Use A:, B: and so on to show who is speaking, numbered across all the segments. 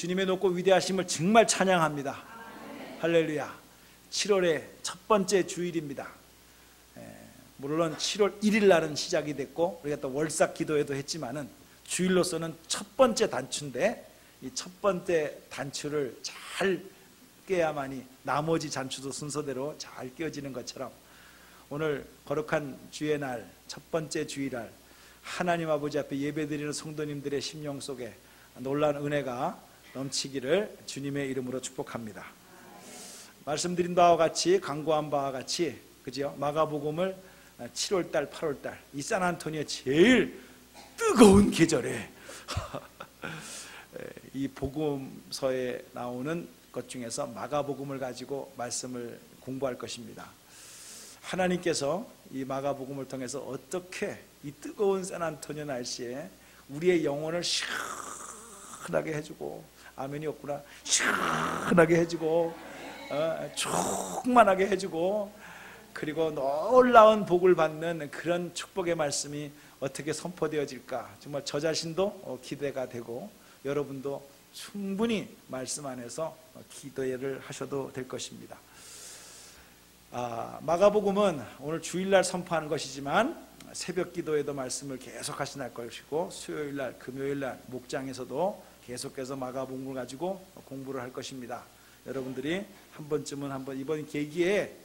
A: 주님의 높고 위대하심을 정말 찬양합니다. 할렐루야. 7월의 첫 번째 주일입니다. 물론 7월 1일 날은 시작이 됐고 우리가 또 월삭 기도회도 했지만은 주일로서는 첫 번째 단추인데, 이 첫 번째 단추를 잘 깨야만이 나머지 단추도 순서대로 잘 깨어지는 것처럼 오늘 거룩한 주의 날, 첫 번째 주일날 하나님 아버지 앞에 예배드리는 성도님들의 심령 속에 놀라운 은혜가 넘치기를 주님의 이름으로 축복합니다. 말씀드린 바와 같이, 강구한 바와 같이, 그죠? 마가복음을 7월달, 8월달 이 산안토니오 제일 뜨거운 계절에 이 복음서에 나오는 것 중에서 마가복음을 가지고 말씀을 공부할 것입니다. 하나님께서 이 마가복음을 통해서 어떻게 이 뜨거운 샌안토니오 날씨에 우리의 영혼을 시원하게 해주고, 아멘이 없구나, 시원하게 해주고 충만하게 해주고, 그리고 놀라운 복을 받는 그런 축복의 말씀이 어떻게 선포되어질까, 정말 저 자신도 기대가 되고 여러분도 충분히 말씀 안에서 기도를 하셔도 될 것입니다. 마가복음은 오늘 주일날 선포하는 것이지만 새벽 기도에도 말씀을 계속 하시날 것이고, 수요일날, 금요일날 목장에서도 계속해서 마가복음을 가지고 공부를 할 것입니다. 여러분들이 한 번쯤은 이번 계기에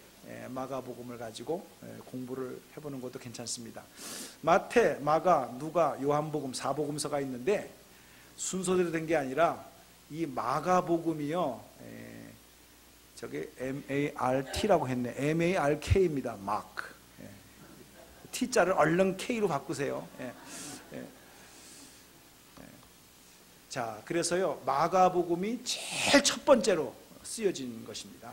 A: 마가복음을 가지고 공부를 해보는 것도 괜찮습니다. 마태, 마가, 누가, 요한복음 4복음서가 있는데 순서대로 된 게 아니라 이 마가복음이요, 저기 MART라고 했네. MARK입니다. 마크. T자를 얼른 K로 바꾸세요. 자, 그래서요 마가복음이 제일 첫 번째로 쓰여진 것입니다.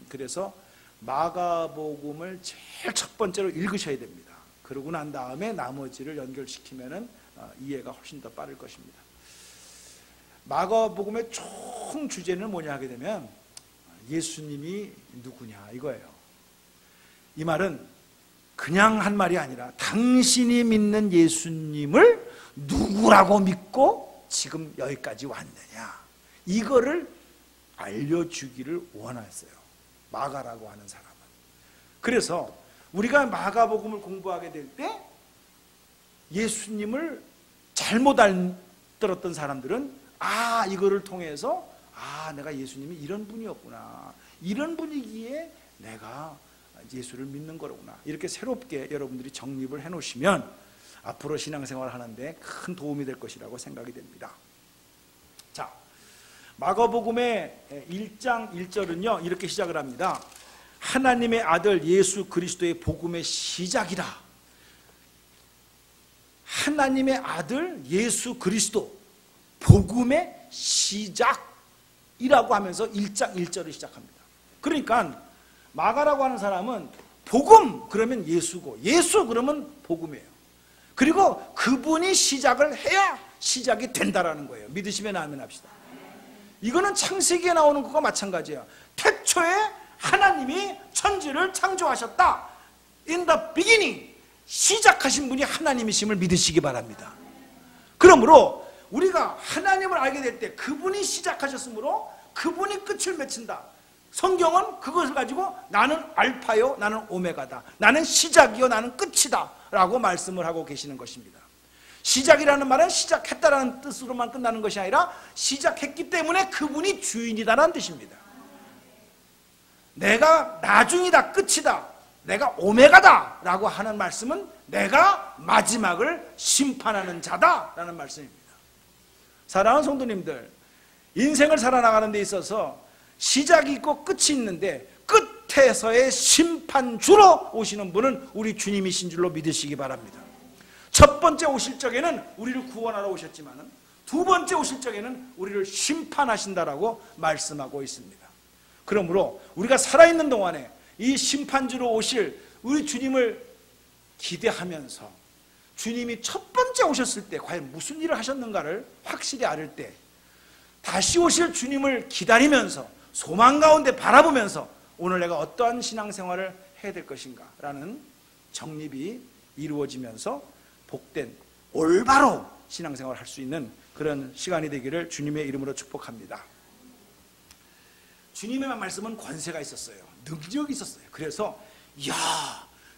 A: 그래서 마가복음을 제일 첫 번째로 읽으셔야 됩니다. 그러고 난 다음에 나머지를 연결시키면은 이해가 훨씬 더 빠를 것입니다. 마가복음의 총 주제는 뭐냐 하게 되면 예수님이 누구냐 이거예요. 이 말은 그냥 한 말이 아니라 당신이 믿는 예수님을 누구라고 믿고 지금 여기까지 왔느냐, 이거를 알려주기를 원했어요, 마가라고 하는 사람은. 그래서 우리가 마가복음을 공부하게 될 때 예수님을 잘못 알았던 사람들은 이거를 통해서 내가 예수님이 이런 분이었구나, 이런 분이기에 내가 예수를 믿는 거로구나, 이렇게 새롭게 여러분들이 정립을 해놓으시면 앞으로 신앙생활을 하는데 큰 도움이 될 것이라고 생각이 됩니다. 자, 마가복음의 1장 1절은요 이렇게 시작을 합니다. 하나님의 아들 예수 그리스도의 복음의 시작이라. 하나님의 아들 예수 그리스도 복음의 시작이라고 하면서 1장 1절을 시작합니다. 그러니까 마가라고 하는 사람은 복음 그러면 예수고, 예수 그러면 복음이에요. 그리고 그분이 시작을 해야 시작이 된다라는 거예요. 믿으시면 아멘 합시다. 이거는 창세기에 나오는 것과 마찬가지예요. 태초에 하나님이 천지를 창조하셨다. In the beginning, 시작하신 분이 하나님이심을 믿으시기 바랍니다. 그러므로 우리가 하나님을 알게 될 때 그분이 시작하셨으므로 그분이 끝을 맺힌다. 성경은 그것을 가지고 나는 알파요, 나는 오메가다, 나는 시작이요, 나는 끝이다 라고 말씀을 하고 계시는 것입니다. 시작이라는 말은 시작했다라는 뜻으로만 끝나는 것이 아니라 시작했기 때문에 그분이 주인이다라는 뜻입니다. 내가 나중이다, 끝이다, 내가 오메가다 라고 하는 말씀은 내가 마지막을 심판하는 자다 라는 말씀입니다. 사랑하는 성도님들, 인생을 살아나가는 데 있어서 시작이 있고 끝이 있는데 끝에서의 심판주로 오시는 분은 우리 주님이신 줄로 믿으시기 바랍니다. 첫 번째 오실 적에는 우리를 구원하러 오셨지만 두 번째 오실 적에는 우리를 심판하신다라고 말씀하고 있습니다. 그러므로 우리가 살아있는 동안에 이 심판주로 오실 우리 주님을 기대하면서 주님이 첫 번째 오셨을 때 과연 무슨 일을 하셨는가를 확실히 알을 때 다시 오실 주님을 기다리면서 소망 가운데 바라보면서 오늘 내가 어떠한 신앙생활을 해야 될 것인가 라는 정립이 이루어지면서 복된 올바로 신앙생활을 할 수 있는 그런 시간이 되기를 주님의 이름으로 축복합니다. 주님의 말씀은 권세가 있었어요. 능력이 있었어요. 그래서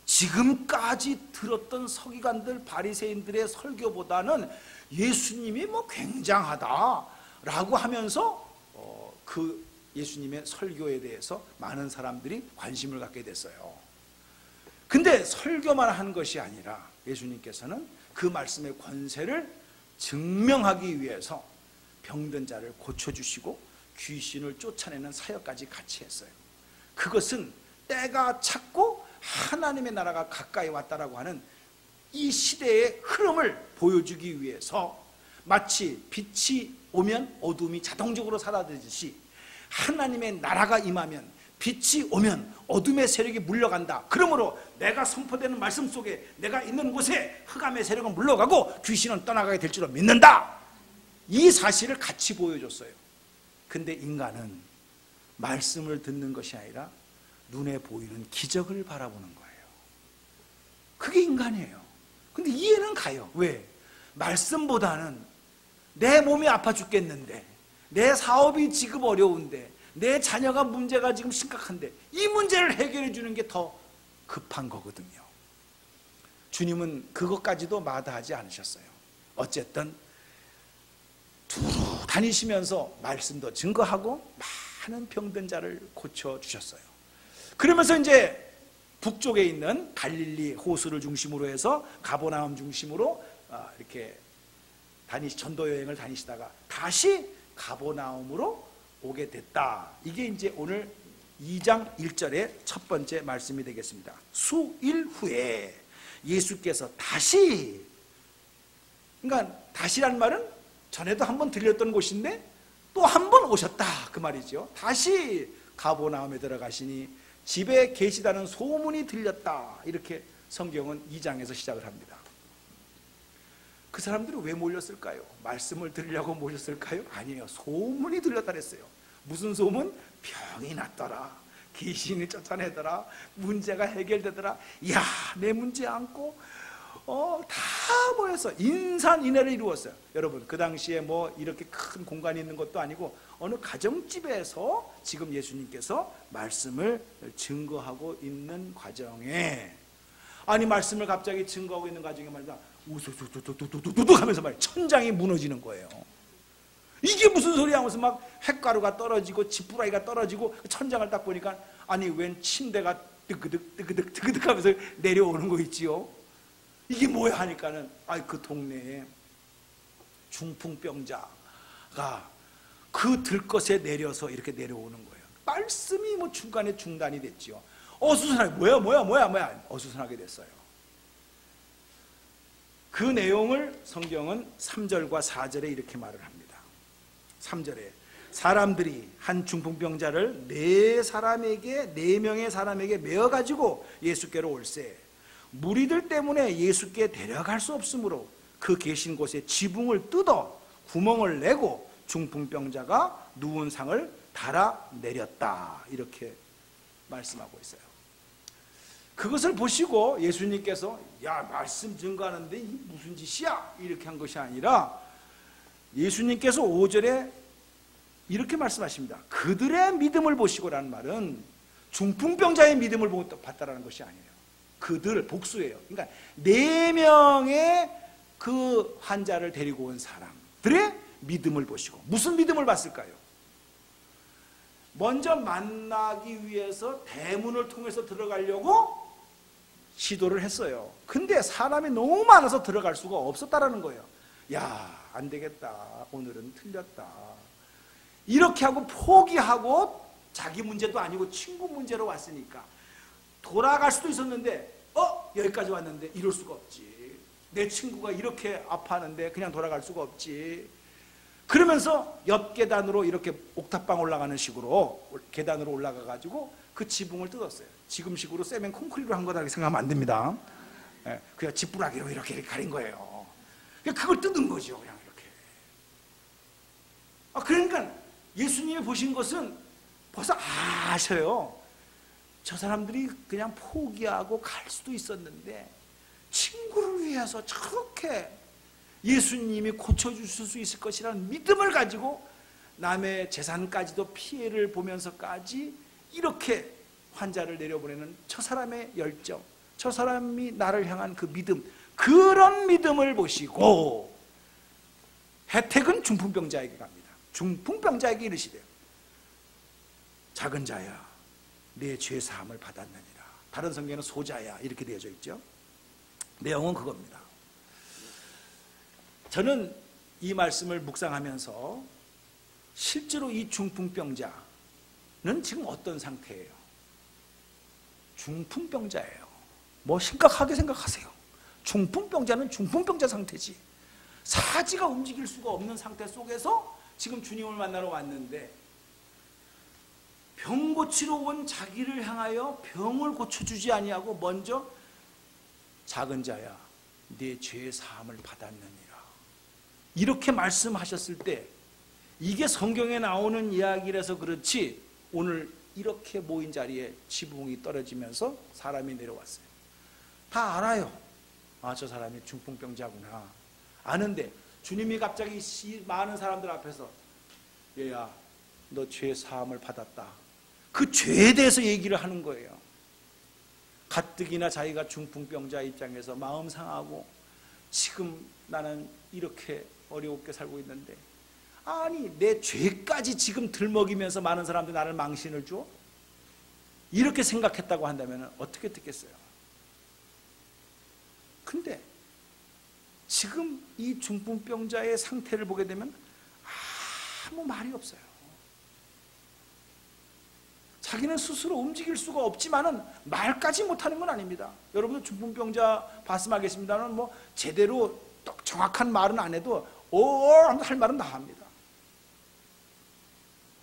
A: 지금까지 들었던 서기관들 바리새인들의 설교보다는 예수님이 굉장하다라고 하면서 그 예수님의 설교에 대해서 많은 사람들이 관심을 갖게 됐어요. 근데 설교만 한 것이 아니라 예수님께서는 그 말씀의 권세를 증명하기 위해서 병든 자를 고쳐주시고 귀신을 쫓아내는 사역까지 같이 했어요. 그것은 때가 찼고 하나님의 나라가 가까이 왔다라고 하는 이 시대의 흐름을 보여주기 위해서 마치 빛이 오면 어둠이 자동적으로 사라지듯이 하나님의 나라가 임하면 빛이 오면 어둠의 세력이 물러간다. 그러므로 내가 선포되는 말씀 속에 내가 있는 곳에 흑암의 세력은 물러가고 귀신은 떠나가게 될 줄로 믿는다. 이 사실을 같이 보여줬어요. 근데 인간은 말씀을 듣는 것이 아니라 눈에 보이는 기적을 바라보는 거예요. 그게 인간이에요. 근데 이해는 가요. 왜? 말씀보다는 내 몸이 아파 죽겠는데, 내 사업이 지금 어려운데, 내 자녀가 문제가 지금 심각한데 이 문제를 해결해 주는 게 더 급한 거거든요. 주님은 그것까지도 마다하지 않으셨어요. 어쨌든 두루 다니시면서 말씀도 증거하고 많은 병든 자를 고쳐주셨어요. 그러면서 이제 북쪽에 있는 갈릴리 호수를 중심으로 해서 가버나움 중심으로 이렇게 전도 여행을 다니시다가 다시 가버나움으로 오게 됐다. 이게 이제 오늘 2장 1절의 첫 번째 말씀이 되겠습니다. 수일 후에 예수께서 다시, 그러니까 다시란 말은 전에도 한번 들렸던 곳인데 또 한 번 오셨다 그 말이죠. 다시 가버나움에 들어가시니 집에 계시다는 소문이 들렸다. 이렇게 성경은 2장에서 시작을 합니다. 그 사람들이 왜 몰렸을까요? 말씀을 들으려고 모였을까요? 아니에요. 소문이 들렸다 그랬어요. 무슨 소문? 병이 났더라, 귀신이 쫓아내더라, 문제가 해결되더라. 이야, 내 문제 안고 다 모여서 인산인해를 이루었어요. 여러분, 그 당시에 이렇게 큰 공간이 있는 것도 아니고 어느 가정집에서 지금 예수님께서 말씀을 증거하고 있는 과정에, 아니 말씀을 갑자기 증거하고 있는 과정에 말이야 우두두두두두두두 하면서 말이야 천장이 무너지는 거예요. 이게 무슨 소리야 하면서 막 햇가루가 떨어지고 지푸라기가 떨어지고 천장을 딱 보니까 아니 웬 침대가 뜨그득 뜨그득 뜨그득 하면서 내려오는 거 있지요. 이게 뭐야 하니까는 그 동네에 중풍병자가 그 들것에 내려서 이렇게 내려오는 거예요. 말씀이 중간에 중단이 됐지요. 어수선하게 뭐야 어수선하게 됐어요. 그 내용을 성경은 3절과 4절에 이렇게 말을 합니다. 3절에 사람들이 한 중풍병자를 4명의 사람에게 메어가지고 예수께로 올세 무리들 때문에 예수께 데려갈 수 없으므로 그 계신 곳에 지붕을 뜯어 구멍을 내고 중풍병자가 누운 상을 달아 내렸다. 이렇게 말씀하고 있어요. 그것을 보시고 예수님께서 말씀 증거하는데 이게 무슨 짓이야? 이렇게 한 것이 아니라 예수님께서 5절에 이렇게 말씀하십니다. 그들의 믿음을 보시고라는 말은 중풍병자의 믿음을 봤다라는 것이 아니에요. 그들, 복수예요. 그러니까 4명의 그 환자를 데리고 온 사람들의 믿음을 보시고, 무슨 믿음을 봤을까요? 먼저 만나기 위해서 대문을 통해서 들어가려고 시도를 했어요. 근데 사람이 너무 많아서 들어갈 수가 없었다라는 거예요. 안 되겠다, 오늘은 틀렸다, 이렇게 하고 포기하고, 자기 문제도 아니고 친구 문제로 왔으니까 돌아갈 수도 있었는데 여기까지 왔는데 이럴 수가 없지, 내 친구가 이렇게 아파하는데 그냥 돌아갈 수가 없지. 그러면서 옆 계단으로 이렇게 옥탑방 올라가는 식으로 계단으로 올라가 가지고 그 지붕을 뜯었어요. 지금식으로 세멘 콘크리트로 한 거다 이렇게 생각하면 안 됩니다. 그냥 지푸라기로 이렇게 가린 거예요. 그걸 뜯은 거죠, 그냥 이렇게. 그러니까 예수님이 보신 것은 벌써 아셔요. 저 사람들이 그냥 포기하고 갈 수도 있었는데 친구를 위해서 저렇게 예수님이 고쳐주실 수 있을 것이라는 믿음을 가지고 남의 재산까지도 피해를 보면서까지 이렇게 환자를 내려보내는 저 사람의 열정, 저 사람이 나를 향한 그 믿음, 그런 믿음을 보시고 혜택은 중풍병자에게 갑니다. 중풍병자에게 이르시래요. 작은 자야, 내 죄 사함을 받았느니라. 다른 성경에는 소자야 이렇게 되어져 있죠. 내용은 그겁니다. 저는 이 말씀을 묵상하면서 실제로 이 중풍병자는 지금 어떤 상태예요? 중풍병자예요. 뭐 심각하게 생각하세요. 중풍병자는 중풍병자 상태지. 사지가 움직일 수가 없는 상태 속에서 지금 주님을 만나러 왔는데 병 고치러 온 자기를 향하여 병을 고쳐주지 아니하고 먼저 작은 자야, 네 죄 사함을 받았느니라. 이렇게 말씀하셨을 때 이게 성경에 나오는 이야기라서 그렇지 오늘 이렇게 모인 자리에 지붕이 떨어지면서 사람이 내려왔어요. 다 알아요. 아, 저 사람이 중풍병자구나. 아는데 주님이 갑자기 많은 사람들 앞에서 얘야, 너 죄 사함을 받았다. 그 죄에 대해서 얘기를 하는 거예요. 가뜩이나 자기가 중풍병자 입장에서 마음 상하고 지금 나는 이렇게 어렵게 살고 있는데 아니 내 죄까지 지금 들먹이면서 많은 사람들이 나를 망신을 줘? 이렇게 생각했다고 한다면 어떻게 듣겠어요? 근데 지금 이 중풍병자의 상태를 보게 되면 아무 말이 없어요. 자기는 스스로 움직일 수가 없지만은 말까지 못하는 건 아닙니다. 여러분들 중풍병자 말씀하겠습니다는 뭐 제대로 정확한 말은 안 해도 할 말은 다 합니다.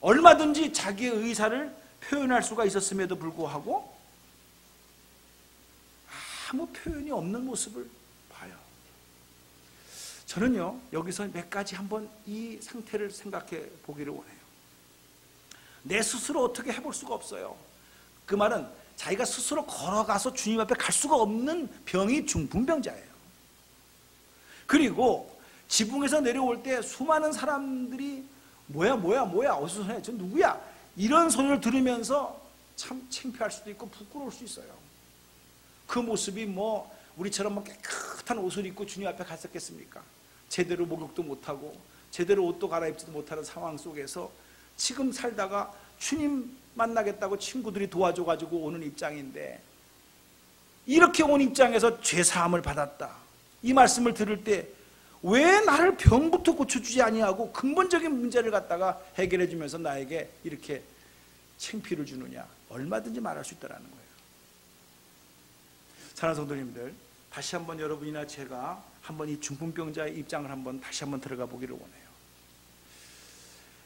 A: 얼마든지 자기의 의사를 표현할 수가 있었음에도 불구하고 아무 표현이 없는 모습을 봐요. 저는요 여기서 몇 가지 한번 이 상태를 생각해 보기를 원해요. 내 스스로 어떻게 해볼 수가 없어요. 그 말은 자기가 스스로 걸어가서 주님 앞에 갈 수가 없는 병이 중풍병자예요. 그리고 지붕에서 내려올 때 수많은 사람들이 뭐야 어디서 소리야, 저 누구야, 이런 소리를 들으면서 참 창피할 수도 있고 부끄러울 수 있어요. 그 모습이 뭐 우리처럼 뭐 깨끗한 옷을 입고 주님 앞에 갔었겠습니까? 제대로 목욕도 못하고 제대로 옷도 갈아입지도 못하는 상황 속에서 지금 살다가 주님 만나겠다고 친구들이 도와줘가지고 오는 입장인데 이렇게 온 입장에서 죄사함을 받았다. 이 말씀을 들을 때 왜 나를 병부터 고쳐주지 아니하고 근본적인 문제를 갖다가 해결해 주면서 나에게 이렇게 창피를 주느냐. 얼마든지 말할 수 있다는 거예요. 사랑하는 성도님들, 다시 한번 여러분이나 제가 한번 이 중풍병자의 입장을 한번 다시 한번 들어가 보기를 원해요.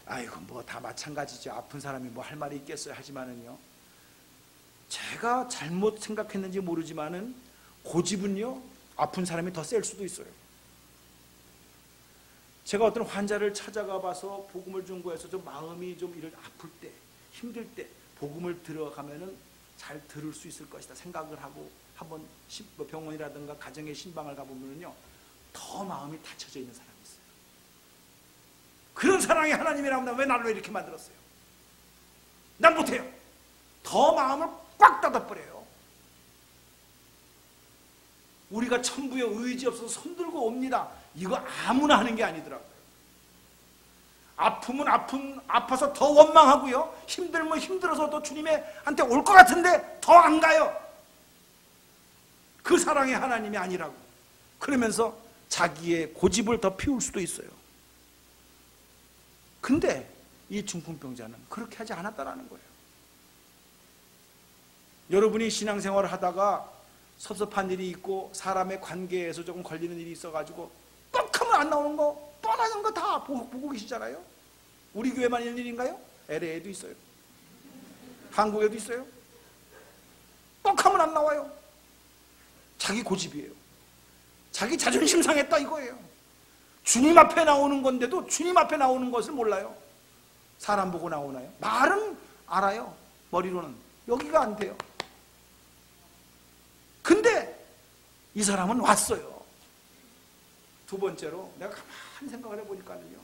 A: 아이고 뭐 다 마찬가지죠. 아픈 사람이 뭐 할 말이 있겠어요. 하지만은요, 제가 잘못 생각했는지 모르지만은 고집은요 아픈 사람이 더 셀 수도 있어요. 제가 어떤 환자를 찾아가 봐서 복음을 전거해서 좀 마음이 좀 이럴 아플 때, 힘들 때 복음을 들어가면은 잘 들을 수 있을 것이다 생각을 하고 한번 병원이라든가 가정의 신방을 가보면요 더 마음이 닫혀져 있는 사람이 있어요. 그런 사랑이 하나님이라면 왜 나를 이렇게 만들었어요? 난 못해요. 더 마음을 꽉 닫아버려요. 우리가 천부에 의지 없어서 손들고 옵니다. 이거 아무나 하는 게 아니더라고요. 아프면 아파서 더 원망하고요, 힘들면 힘들어서 또 주님한테 올 것 같은데 더 안 가요. 그 사랑이 하나님이 아니라고. 그러면서 자기의 고집을 더 피울 수도 있어요. 근데 이 중풍병자는 그렇게 하지 않았다라는 거예요. 여러분이 신앙생활을 하다가 섭섭한 일이 있고 사람의 관계에서 조금 걸리는 일이 있어가지고 뻑 하면 안 나오는 거, 뻔하는 거 다 보고 계시잖아요. 우리 교회만 있는 일인가요? LA에도 있어요. 한국에도 있어요. 뻑 하면 안 나와요. 자기 고집이에요. 자기 자존심 상했다 이거예요. 주님 앞에 나오는 건데도 주님 앞에 나오는 것을 몰라요. 사람 보고 나오나요? 말은 알아요. 머리로는. 여기가 안 돼요. 근데 이 사람은 왔어요. 두 번째로 내가 가만히 생각을 해보니까는요,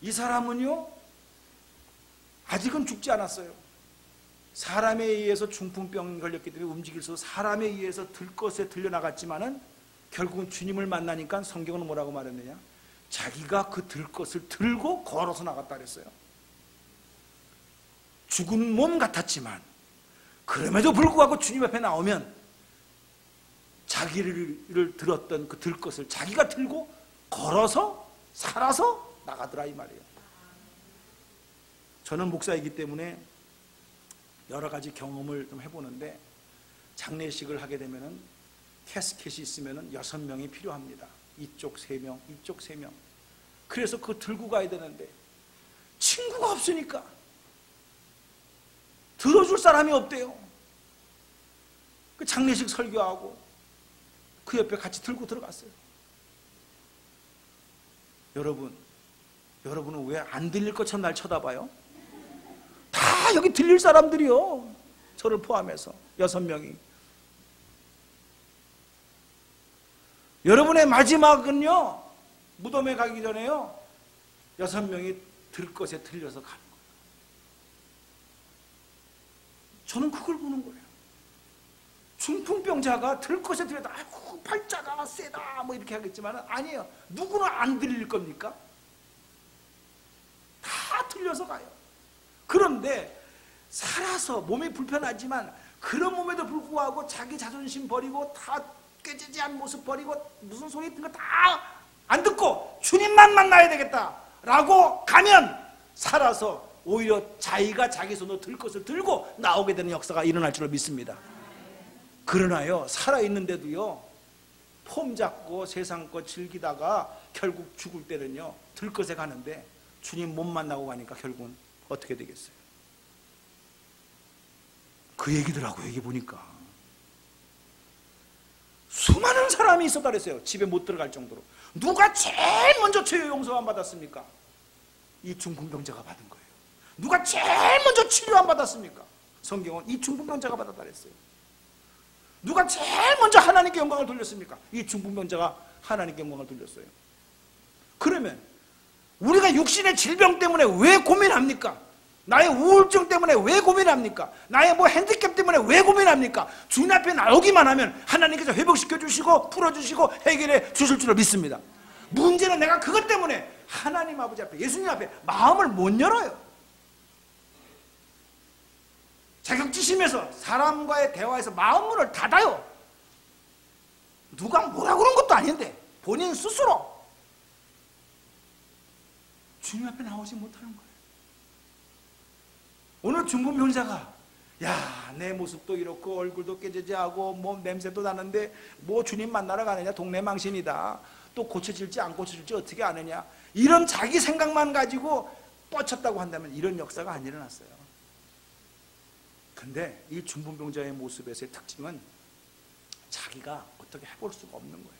A: 이 사람은요 아직은 죽지 않았어요. 사람에 의해서 중풍병 걸렸기 때문에 움직일 수 없어 사람에 의해서 들것에 들려나갔지만은 결국은 주님을 만나니까 성경은 뭐라고 말했느냐, 자기가 그 들것을 들고 걸어서 나갔다 그랬어요. 죽은 몸 같았지만 그럼에도 불구하고 주님 앞에 나오면 자기를 들었던 그 들것을 자기가 들고 걸어서 살아서 나가더라 이 말이에요. 저는 목사이기 때문에 여러 가지 경험을 좀 해보는데, 장례식을 하게 되면은 캐스켓이 있으면은 6명이 필요합니다. 이쪽 3명, 이쪽 3명. 그래서 그거 들고 가야 되는데 친구가 없으니까 들어줄 사람이 없대요. 그 장례식 설교하고 그 옆에 같이 들고 들어갔어요. 여러분은 왜 안 들릴 것처럼 날 쳐다봐요? 다 여기 들릴 사람들이요. 저를 포함해서 6명이. 여러분의 마지막은요, 무덤에 가기 전에요, 6명이 들것에 들려서 가는 거예요. 저는 그걸 보는 거예요. 중풍병자가 들것에 들려다 아이고 팔자가 세다 뭐 이렇게 하겠지만 아니에요. 누구는 안 들릴 겁니까? 다 들려서 가요. 그런데 살아서 몸이 불편하지만 그런 몸에도 불구하고 자기 자존심 버리고 다 깨지지 않은 모습 버리고 무슨 소리 듣는 거 다 안 듣고 주님만 만나야 되겠다라고 가면 살아서 오히려 자기가 자기 손으로 들 것을 들고 나오게 되는 역사가 일어날 줄로 믿습니다. 그러나요, 살아있는데도요, 폼 잡고 세상 거 즐기다가 결국 죽을 때는요, 들 것에 가는데 주님 못 만나고 가니까 결국은 어떻게 되겠어요? 그 얘기더라고요. 여기 보니까 수많은 사람이 있었다 그랬어요. 집에 못 들어갈 정도로. 누가 제일 먼저 죄의 용서 안 받았습니까? 이 중풍병자가 받은 거예요. 누가 제일 먼저 치료 안 받았습니까? 성경은 이 중풍병자가 받았다 그랬어요. 누가 제일 먼저 하나님께 영광을 돌렸습니까? 이 중풍병자가 하나님께 영광을 돌렸어요. 그러면 우리가 육신의 질병 때문에 왜 고민합니까? 나의 우울증 때문에 왜 고민합니까? 나의 뭐 핸디캡 때문에 왜 고민합니까? 주님 앞에 나오기만 하면 하나님께서 회복시켜 주시고 풀어주시고 해결해 주실 줄을 믿습니다. 문제는 내가 그것 때문에 하나님 아버지 앞에, 예수님 앞에 마음을 못 열어요. 자격지심에서 사람과의 대화에서 마음문을 닫아요. 누가 뭐라 그런 것도 아닌데 본인 스스로 주님 앞에 나오지 못하는 거예요. 오늘 중풍병자가 야, 내 모습도 이렇고 얼굴도 깨지지하고 뭐 냄새도 나는데 뭐 주님 만나러 가느냐, 동네 망신이다, 또 고쳐질지 안 고쳐질지 어떻게 아느냐, 이런 자기 생각만 가지고 뻗쳤다고 한다면 이런 역사가 안 일어났어요. 근데 이 중풍병자의 모습에서의 특징은 자기가 어떻게 해볼 수가 없는 거예요.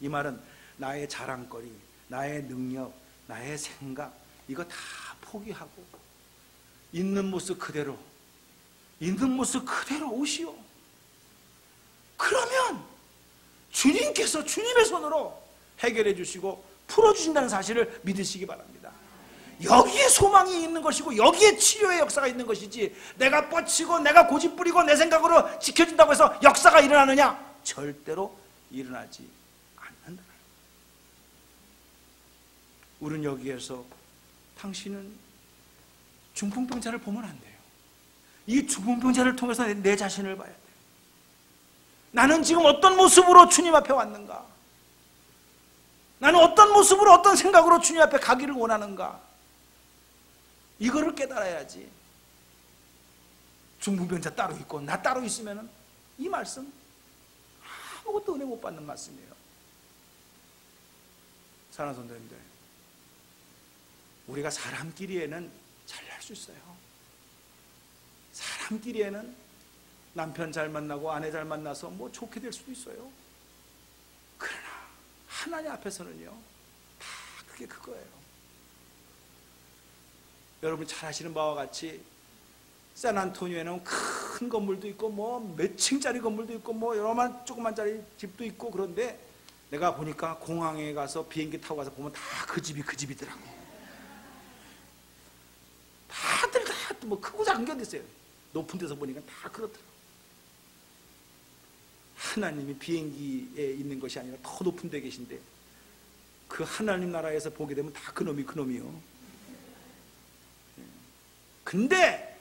A: 이 말은 나의 자랑거리, 나의 능력, 나의 생각, 이거 다 포기하고 있는 모습 그대로 오시오. 그러면 주님께서 주님의 손으로 해결해 주시고 풀어주신다는 사실을 믿으시기 바랍니다. 여기에 소망이 있는 것이고 여기에 치료의 역사가 있는 것이지, 내가 뻗치고 내가 고집 부리고 내 생각으로 지켜진다고 해서 역사가 일어나느냐? 절대로 일어나지 않는다. 우리는 여기에서 당신은 중풍병자를 보면 안 돼요. 이 중풍병자를 통해서 내 자신을 봐야 돼요. 나는 지금 어떤 모습으로 주님 앞에 왔는가? 나는 어떤 모습으로 어떤 생각으로 주님 앞에 가기를 원하는가? 이거를 깨달아야지. 중풍병자 따로 있고 나 따로 있으면 이 말씀 아무것도 은혜 못 받는 말씀이에요. 사랑하는 성도님들, 우리가 사람끼리에는 잘 할 수 있어요. 사람끼리에는 남편 잘 만나고 아내 잘 만나서 뭐 좋게 될 수도 있어요. 그러나 하나님 앞에서는요, 다 그게 그거예요. 여러분 잘 아시는 바와 같이 샌안토니오에는 큰 건물도 있고 뭐 몇 층짜리 건물도 있고 뭐 여러만 조그만 짜리 집도 있고, 그런데 내가 보니까 공항에 가서 비행기 타고 가서 보면 다 그 집이더라고. 다들 다 뭐 크고 작은 게 어디 있어요. 높은 데서 보니까 다 그렇더라고. 하나님이 비행기에 있는 것이 아니라 더 높은 데 계신데 그 하나님 나라에서 보게 되면 다 그놈이요. 근데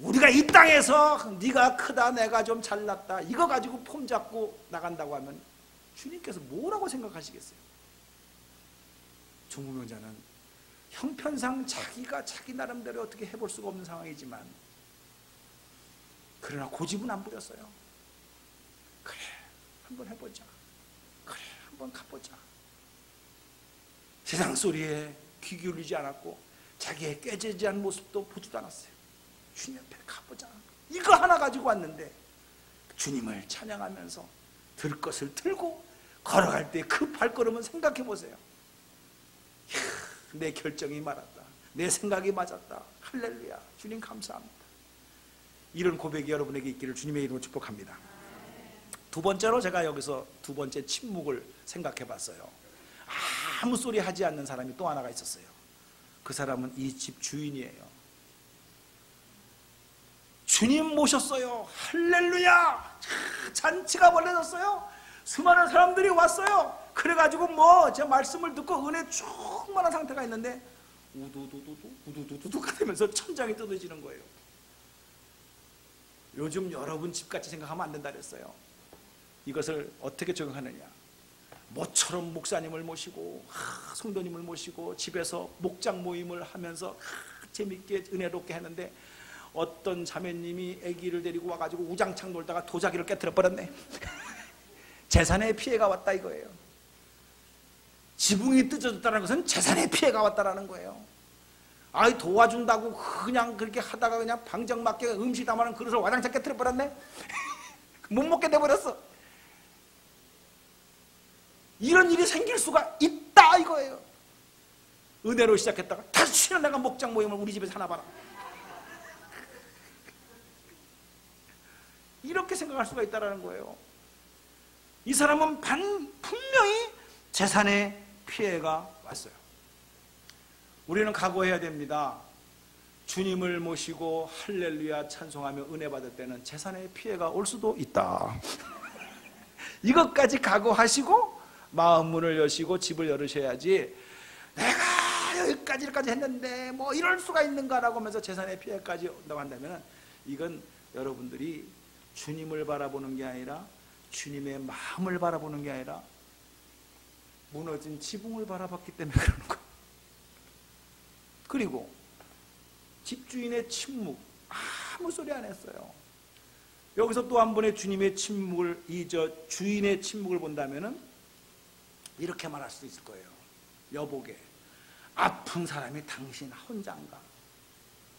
A: 우리가 이 땅에서 네가 크다, 내가 좀 잘났다, 이거 가지고 폼 잡고 나간다고 하면 주님께서 뭐라고 생각하시겠어요? 중무명자는 형편상 자기가 자기 나름대로 어떻게 해볼 수가 없는 상황이지만 그러나 고집은 안 부렸어요. 그래, 한번 해보자. 그래, 한번 가보자. 세상 소리에 귀 기울이지 않았고 자기의 꾀죄죄한 모습도 보지도 않았어요. 주님 앞에 가보자. 이거 하나 가지고 왔는데 주님을 찬양하면서 들 것을 들고 걸어갈 때 그 발걸음은 생각해 보세요. 이야, 내 결정이 맞았다. 내 생각이 맞았다. 할렐루야. 주님 감사합니다. 이런 고백이 여러분에게 있기를 주님의 이름으로 축복합니다. 두 번째로 제가 여기서 두 번째 침묵을 생각해 봤어요. 아무 소리 하지 않는 사람이 또 하나가 있었어요. 그 사람은 이 집 주인이에요. 주님 모셨어요. 할렐루야. 잔치가 벌어졌어요. 수많은 사람들이 왔어요. 그래가지고 제 말씀을 듣고 은혜 충만한 상태가 있는데 우두두두두가 되면서 천장이 뜯어지는 거예요. 요즘 여러분 집같이 생각하면 안 된다 그랬어요. 이것을 어떻게 적용하느냐. 모처럼 목사님을 모시고 성도님을 모시고 집에서 목장 모임을 하면서 재밌게 은혜롭게 했는데 어떤 자매님이 아기를 데리고 와가지고 우장창 놀다가 도자기를 깨트려 버렸네. 재산에 피해가 왔다 이거예요. 지붕이 뜯어졌다는 것은 재산에 피해가 왔다는 거예요. 아이 도와준다고 그냥 그렇게 하다가 그냥 방정맞게 음식 담아놓은 그릇을 와장창 깨트려 버렸네. 못 먹게 돼버렸어. 이런 일이 생길 수가 있다 이거예요. 은혜로 시작했다가 다시는 내가 목장 모임을 우리 집에서 하나 봐라. 이렇게 생각할 수가 있다는 거예요. 이 사람은 분명히 재산에 피해가 왔어요. 우리는 각오해야 됩니다. 주님을 모시고 할렐루야 찬송하며 은혜 받을 때는 재산에 피해가 올 수도 있다. 이것까지 각오하시고 마음 문을 여시고 집을 열으셔야지 내가 여기까지 했는데 뭐 이럴 수가 있는가라고 하면서 재산의 피해까지 온다고 한다면 이건 여러분들이 주님을 바라보는 게 아니라 주님의 마음을 바라보는 게 아니라 무너진 지붕을 바라봤기 때문에 그러는 거예요. 그리고 집주인의 침묵, 아무 소리 안 했어요. 여기서 또 한 번의 주님의 침묵을, 주인의 침묵을 본다면은 이렇게 말할 수도 있을 거예요. 여보게, 아픈 사람이 당신 혼자인가?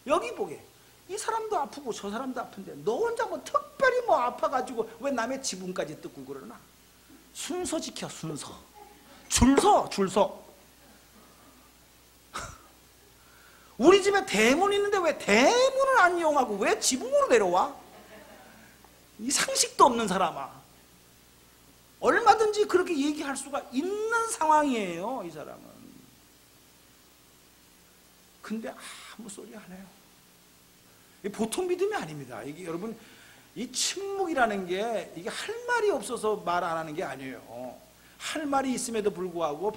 A: 여기 보게, 이 사람도 아프고 저 사람도 아픈데 너 혼자 뭐 특별히 뭐 아파가지고 왜 남의 지붕까지 뜯고 그러나? 순서 지켜, 순서. 줄 서. 우리 집에 대문 있는데 왜 대문을 안 이용하고 왜 지붕으로 내려와? 이 상식도 없는 사람아. 얼마든지 그렇게 얘기할 수가 있는 상황이에요, 이 사람은. 근데 아무 소리 안 해요. 보통 믿음이 아닙니다. 이게 여러분, 이 침묵이라는 게 이게 할 말이 없어서 말 안 하는 게 아니에요. 할 말이 있음에도 불구하고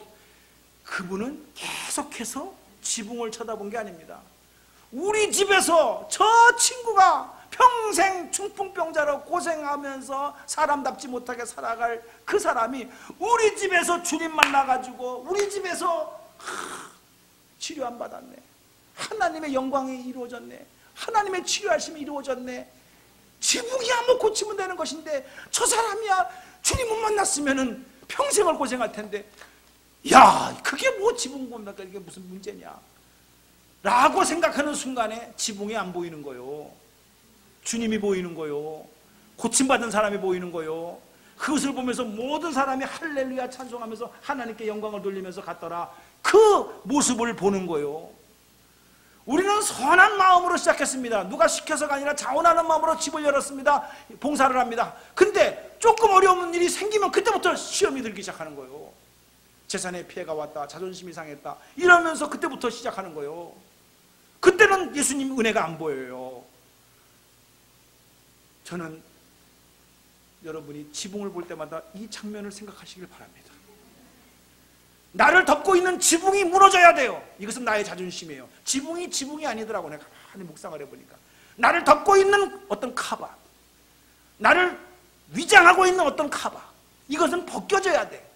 A: 그분은 계속해서 지붕을 쳐다본 게 아닙니다. 우리 집에서 저 친구가 평생 중풍병자로 고생하면서 사람답지 못하게 살아갈 그 사람이 우리 집에서 주님 만나가지고 우리 집에서 치료 안 받았네. 하나님의 영광이 이루어졌네. 하나님의 치료하심이 이루어졌네. 지붕이 한번 고치면 되는 것인데 저 사람이야 주님 못 만났으면은 평생을 고생할 텐데, 야, 그게 뭐 지붕 봅니까? 이게 무슨 문제냐? 라고 생각하는 순간에 지붕이 안 보이는 거요. 주님이 보이는 거요. 고침받은 사람이 보이는 거요. 그것을 보면서 모든 사람이 할렐루야 찬송하면서 하나님께 영광을 돌리면서 갔더라. 그 모습을 보는 거요. 우리는 선한 마음으로 시작했습니다. 누가 시켜서가 아니라 자원하는 마음으로 집을 열었습니다. 봉사를 합니다. 근데 조금 어려운 일이 일이 생기면 그때부터 시험이 들기 시작하는 거예요. 재산에 피해가 왔다, 자존심이 상했다 이러면서 그때부터 시작하는 거예요. 그때는 예수님 은혜가 안 보여요. 저는 여러분이 지붕을 볼 때마다 이 장면을 생각하시길 바랍니다. 나를 덮고 있는 지붕이 무너져야 돼요. 이것은 나의 자존심이에요. 지붕이 아니더라고. 내가 가만히 묵상을 해보니까 나를 덮고 있는 어떤 카바, 나를 위장하고 있는 어떤 카바, 이것은 벗겨져야 돼.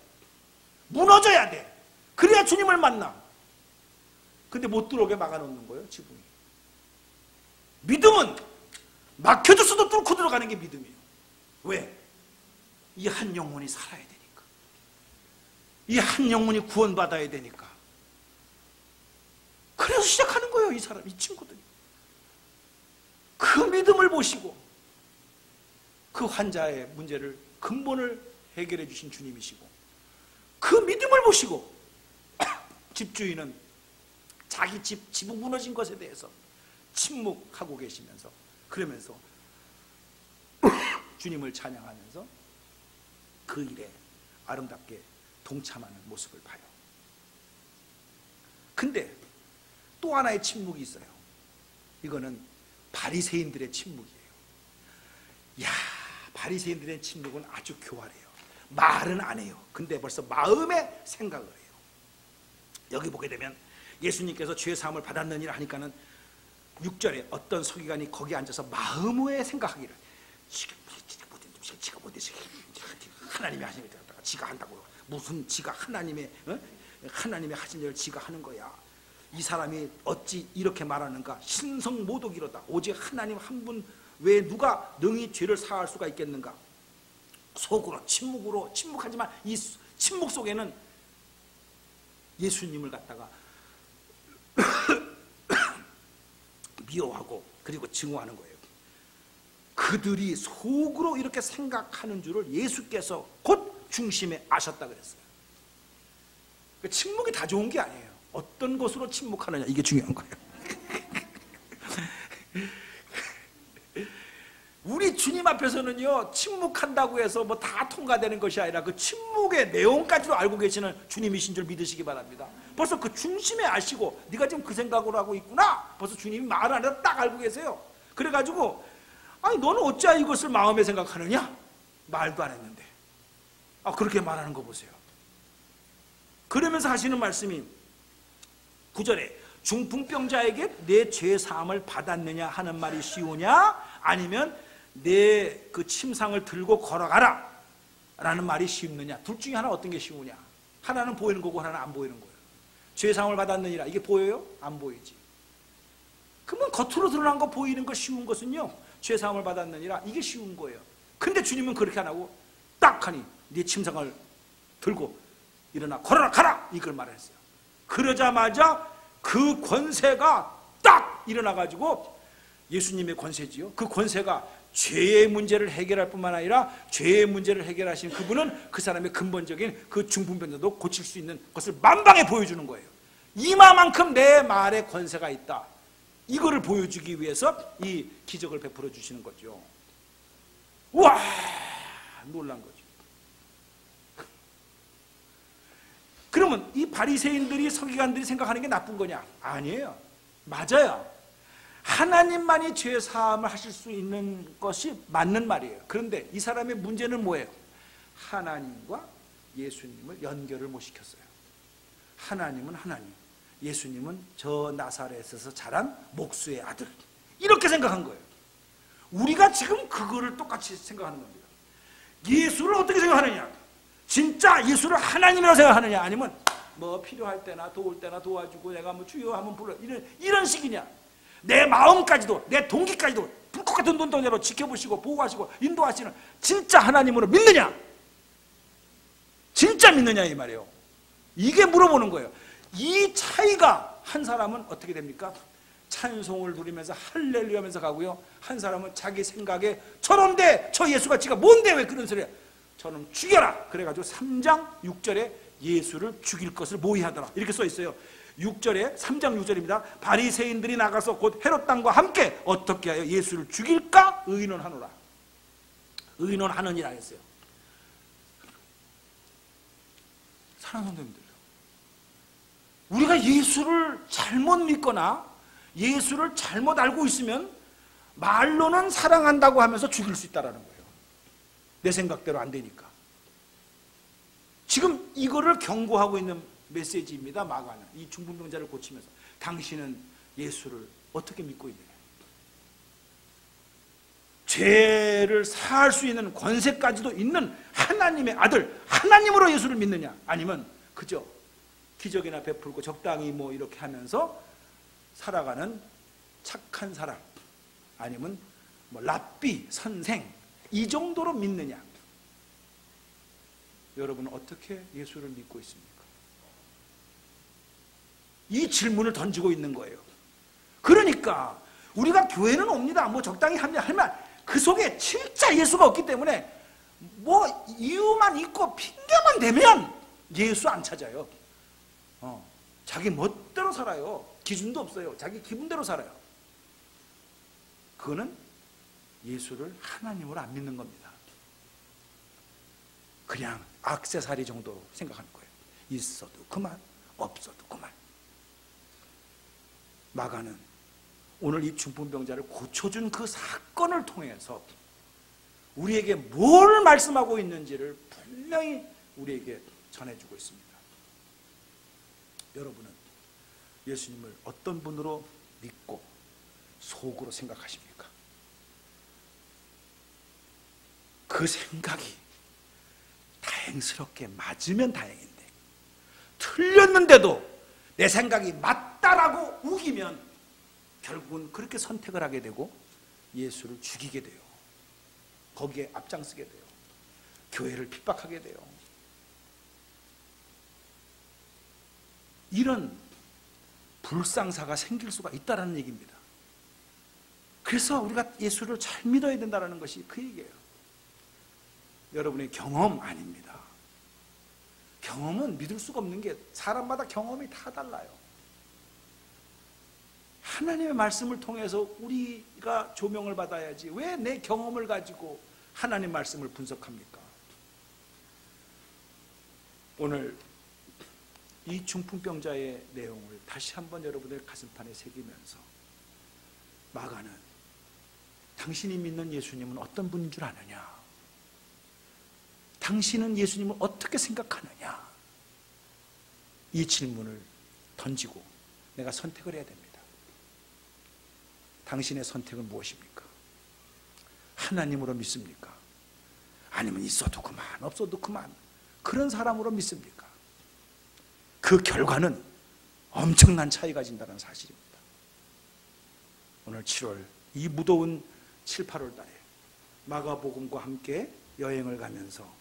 A: 무너져야 돼. 그래야 주님을 만나. 근데 못 들어오게 막아놓는 거예요, 지붕이. 믿음은 막혀졌어도 뚫고 들어가는 게 믿음이에요. 왜? 이 한 영혼이 살아야 되니까. 이 한 영혼이 구원받아야 되니까. 그래서 시작하는 거예요, 이 사람, 이 친구들이. 그 믿음을 보시고 그 환자의 문제를 근본을 해결해 주신 주님이시고, 그 믿음을 보시고 집주인은 자기 집 지붕 무너진 것에 대해서 침묵하고 계시면서, 그러면서 주님을 찬양하면서 그 일에 아름답게 동참하는 모습을 봐요. 근데 또 하나의 침묵이 있어요. 이거는 바리새인들의 침묵이에요. 야, 바리새인들의 침묵은 아주 교활해요. 말은 안 해요. 근데 벌써 마음에 생각을 해요. 여기 보게 되면 예수님께서 죄 사함을 받았느니라 하니까는 6절에 어떤 서기관이 거기 앉아서 마음에 생각하기를, 지가 뭔데 하나님이 하신 일을 갖다가 지가 한다고요. 무슨 지가 하나님의 하신 일을 지가 하는 거야. 이 사람이 어찌 이렇게 말하는가. 신성모독이로다. 오직 하나님 한 분 외에 누가 능히 죄를 사할 수가 있겠는가. 속으로 침묵하지만 이 침묵 속에는 예수님을 갖다가 미워하고 그리고 증오하는 거예요. 그들이 속으로 이렇게 생각하는 줄을 예수께서 곧 중심에 아셨다 그랬어요. 침묵이 다 좋은 게 아니에요. 어떤 것으로 침묵하느냐, 이게 중요한 거예요. 우리 주님 앞에서는요, 침묵한다고 해서 뭐 다 통과되는 것이 아니라 그 침묵의 내용까지도 알고 계시는 주님이신 줄 믿으시기 바랍니다. 벌써 그 중심에 아시고 네가 지금 그 생각으로 하고 있구나, 벌써 주님이 말 안 해도 딱 알고 계세요. 그래가지고 아니 너는 어찌 이것을 마음에 생각하느냐? 말도 안 했는데 그렇게 말하는 거 보세요. 그러면서 하시는 말씀이 9절에 중풍병자에게 내 죄 사함을 받았느냐 하는 말이 쉬우냐, 아니면 내 그 침상을 들고 걸어가라 라는 말이 쉽느냐. 둘 중에 하나 어떤 게 쉬우냐. 하나는 보이는 거고 하나는 안 보이는 거예요. 죄 사함을 받았느니라, 이게 보여요? 안 보이지. 그러면 겉으로 드러난 거, 보이는 거 쉬운 것은요, 죄 사함을 받았느니라, 이게 쉬운 거예요. 근데 주님은 그렇게 안 하고 딱 하니 네 침상을 들고 일어나 걸어라 가라, 이걸 말했어요. 그러자마자 그 권세가 딱 일어나가지고, 예수님의 권세지요. 그 권세가 죄의 문제를 해결할 뿐만 아니라 죄의 문제를 해결하신 그분은 그 사람의 근본적인 그 중풍병자도 고칠 수 있는 것을 만방에 보여주는 거예요. 이마만큼 내 말에 권세가 있다, 이거를 보여주기 위해서 이 기적을 베풀어 주시는 거죠. 우와, 놀란 거죠. 그러면 이 바리새인들이, 서기관들이 생각하는 게 나쁜 거냐? 아니에요. 맞아요. 하나님만이 죄 사함을 하실 수 있는 것이 맞는 말이에요. 그런데 이 사람의 문제는 뭐예요? 하나님과 예수님을 연결을 못 시켰어요. 하나님은 하나님, 예수님은 저 나사렛에서 자란 목수의 아들, 이렇게 생각한 거예요. 우리가 지금 그거를 똑같이 생각하는 겁니다. 예수를 어떻게 생각하느냐? 진짜 예수를 하나님이라고 생각하느냐, 아니면 뭐 필요할 때나 도울 때나 도와주고 내가 뭐 주여 하면 불러, 이런 식이냐? 내 마음까지도, 내 동기까지도 불꽃 같은 눈동자로 지켜보시고 보호하시고 인도하시는 진짜 하나님으로 믿느냐? 진짜 믿느냐, 이 말이에요. 이게 물어보는 거예요. 이 차이가, 한 사람은 어떻게 됩니까? 찬송을 부르면서 할렐루야 하면서 가고요, 한 사람은 자기 생각에 저런 데 저 예수가 지가 뭔데 왜 그런 소리야, 저놈 죽여라, 그래가지고 3장 6절에 예수를 죽일 것을 모의하더라, 이렇게 써 있어요. 6절에 3장 6절입니다. 바리새인들이 나가서 곧 헤롯 당과 함께 어떻게 하여 예수를 죽일까 의논하노라. 의논하느니라 했어요. 사랑하는 성도님들, 우리가 예수를 잘못 믿거나 예수를 잘못 알고 있으면 말로는 사랑한다고 하면서 죽일 수 있다는 거예요. 내 생각대로 안 되니까. 지금 이거를 경고하고 있는 메시지입니다. 마가는 이 중풍병자를 고치면서 당신은 예수를 어떻게 믿고 있느냐, 죄를 사할 수 있는 권세까지도 있는 하나님의 아들, 하나님으로 예수를 믿느냐, 아니면 그저 기적이나 베풀고 적당히 뭐 이렇게 하면서 살아가는 착한 사람, 아니면 뭐 랍비, 선생, 이 정도로 믿느냐. 여러분은 어떻게 예수를 믿고 있습니까? 이 질문을 던지고 있는 거예요. 그러니까 우리가 교회는 옵니다. 뭐 적당히 하면 그 속에 진짜 예수가 없기 때문에 뭐 이유만 있고 핑계만 대면 예수 안 찾아요. 자기 멋대로 살아요. 기준도 없어요. 자기 기분대로 살아요. 그거는 예수를 하나님으로 안 믿는 겁니다. 그냥 액세서리 정도로 생각하는 거예요. 있어도 그만, 없어도 그만. 마가는 오늘 이 중풍병자를 고쳐준 그 사건을 통해서 우리에게 뭘 말씀하고 있는지를 분명히 우리에게 전해주고 있습니다. 여러분은 예수님을 어떤 분으로 믿고 속으로 생각하십니까? 그 생각이 다행스럽게 맞으면 다행인데, 틀렸는데도 내 생각이 맞다라고 우기면 결국은 그렇게 선택을 하게 되고 예수를 죽이게 돼요. 거기에 앞장서게 돼요. 교회를 핍박하게 돼요. 이런 불상사가 생길 수가 있다는 얘기입니다. 그래서 우리가 예수를 잘 믿어야 된다는 것이 그 얘기예요. 여러분의 경험 아닙니다. 경험은 믿을 수가 없는 게 사람마다 경험이 다 달라요. 하나님의 말씀을 통해서 우리가 조명을 받아야지 왜 내 경험을 가지고 하나님 말씀을 분석합니까? 오늘 이 중풍병자의 내용을 다시 한번 여러분의 가슴판에 새기면서 마가는 당신이 믿는 예수님은 어떤 분인 줄 아느냐? 당신은 예수님을 어떻게 생각하느냐? 이 질문을 던지고 내가 선택을 해야 됩니다. 당신의 선택은 무엇입니까? 하나님으로 믿습니까? 아니면 있어도 그만, 없어도 그만, 그런 사람으로 믿습니까? 그 결과는 엄청난 차이가 진다는 사실입니다. 오늘 7월, 이 무더운 7, 8월 달에 마가복음과 함께 여행을 가면서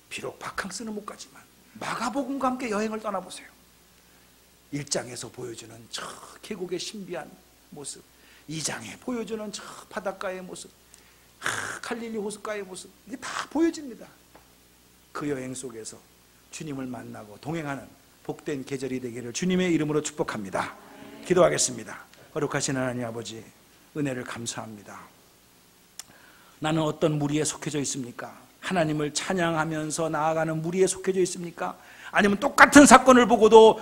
A: 비록 바캉스는 못 가지만 마가복음과 함께 여행을 떠나보세요. 1장에서 보여주는 저 계곡의 신비한 모습, 2장에 보여주는 저 바닷가의 모습, 갈릴리 호숫가의 모습, 이게 다 보여집니다. 그 여행 속에서 주님을 만나고 동행하는 복된 계절이 되기를 주님의 이름으로 축복합니다. 기도하겠습니다. 거룩하신 하나님 아버지, 은혜를 감사합니다. 나는 어떤 무리에 속해져 있습니까? 하나님을 찬양하면서 나아가는 무리에 속해져 있습니까? 아니면 똑같은 사건을 보고도